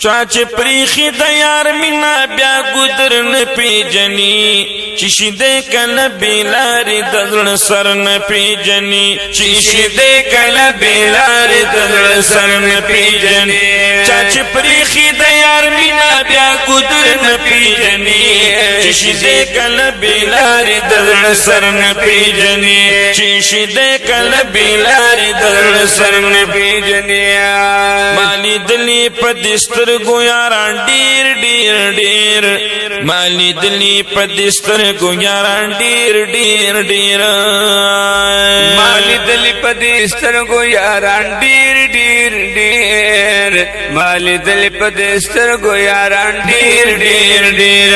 چاچ پریخی د یار مینا بیا ګدر نه پیجنی چشی دې کله بیلاری د زړه سر نه پیجنی چشی دې کله بیلاری د زړه سر نه پیجنی چاچ پریخی د یار مینا بیا ګدر نه پیجنی چشی دې کله بیلاری د زړه سر نه پیجنی چشی دې کله بیلاری د زړه سر نه پیجنی مالی دلی په دستر گو یاران ډیر ډیر ډیر مالی دلی په دستر گو یاران ډیر ډیر ډیر مالی دلی په دستر گو یاران ډیر ډیر ډیر مالی دلی په دستر گو یاران ډیر ډیر ډیر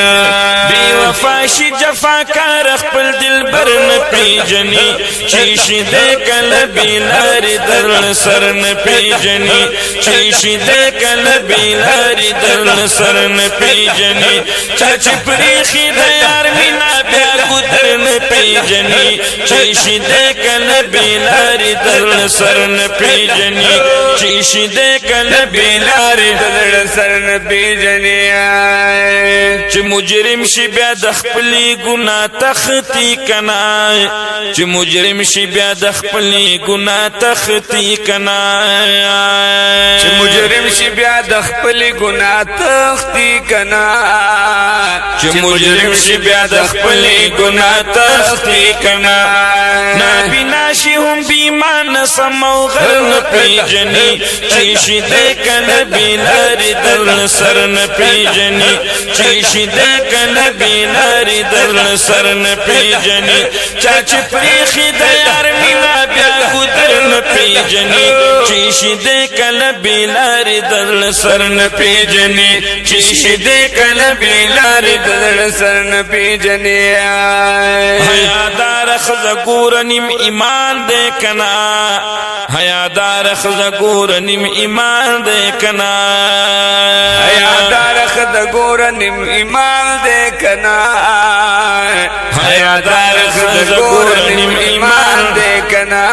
بی وفا شي جفا کار خپل دلبر نه پیجنی چیشی دې کله بیلاری در سر نه پیجنی چیشی دې کله بیلاری در سر نه پیجنی چاچ پریخی د یار مینا بیا ګدر نه پیجنی چیشی دې کله بیلاری در سر نه پیجنی چیشی دې کله بیلاری در سر نه پیجنی چې مجرم شي بیا د خپلې ګناه تختی کنا چې مجرم شي بیا د خپلې ګناه تختی کنا چې مجرم شي بیا د خپلې ګناه تختی کنا چې مجرم شي بیا د خپلې ګناه تختی کنا نابینا شي هم بیمان سمو غر نه پیجنی چې شي دې کله بیلاری در سر نه پیجنی چې شي دې کله بیلاری در سر نه پیجنی چاچ پریخی د یار مینا بیا ګدر نه پیجنی چې شي دې کله بیلاری در سر نه پیجنی چې شي دې کله بیلاری در سر نه پیجنی حیادار خزه ګور نیم ایمان دې کنا حیادار خزه ګور نیم ایمان دې کنا حیادار خزه ګور نیم ایمان دې کنا حیادار خزه ګور نیم ایمان دې کنا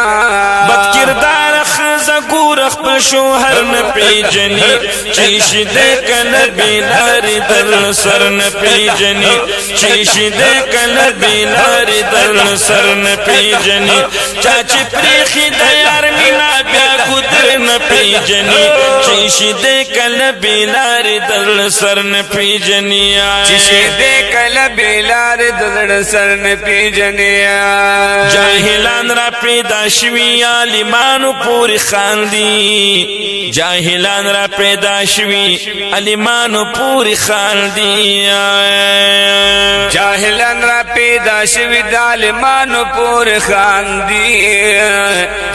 بد کردار خزه ګور خپل شوهر نه پیجنی چې شي دې کله بیلاری در سر نه پیجنی چې شي دې کله بیلاری در سر نه پیجنی چاچ پریخی د یار مینا بیا ګدر نه پیجنی چې شي دې کله بیلاری در سر نه پیجنی چې شي دې کله بیلاری در سر نه پیجنی جاهلان را پیدا شوی عالمانو پوری خاندی جاهلان را پیدا شوی عالمانو پوری خاندی جاهلان را پیدا شوی د عالمانو پوری خاندی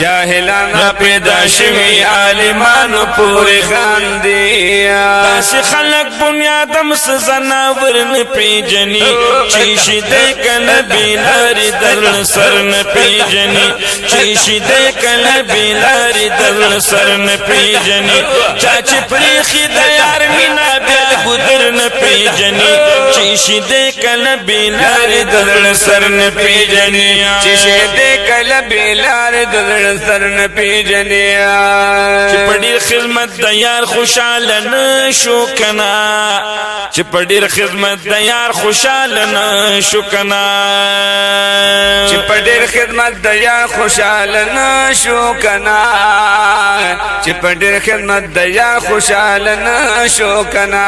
جاهلان را پیدا شوی عالمانو پوری خاندی داسې خلق بنیادم سزناور نه پیجنی چې شي دې کله بیلاری در سر نه پیجنی چې شي دې کله بیلاری در سر نه پیجنی چاچ پریخی د یار مینا بیا ګدر نه پیجنی چې شي دې کله بیلاری در سر نه پیجنی چې شي دې کله بیلاری در سر نه پیجنی چې په ډیر خدمت د یار خوشاله نشو کنا چې په ډیر خدمت د یار خوشاله نشو کنا چې په ډیر خدمت د یار خوشاله نشو کنا چې په ډیر خدمت د یار خوشاله نشو کنا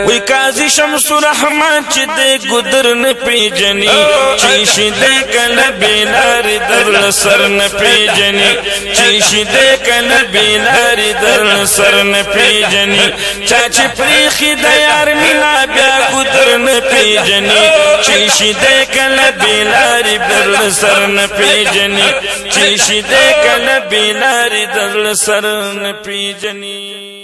وی قاضی شمس الرحمن چې دې ګدر نه پیجنی چې شي دې کله بیلاری در سر نه پیجنی چې شي دې کله بیلاری در سر نه پیجنی چاچ پریخی د یار مینا بیا ګدر نه پیجنی چې شي دې کله بیلاری در سر نه پیجنی چې شي دې کله بیلاری در سر نه پیجنی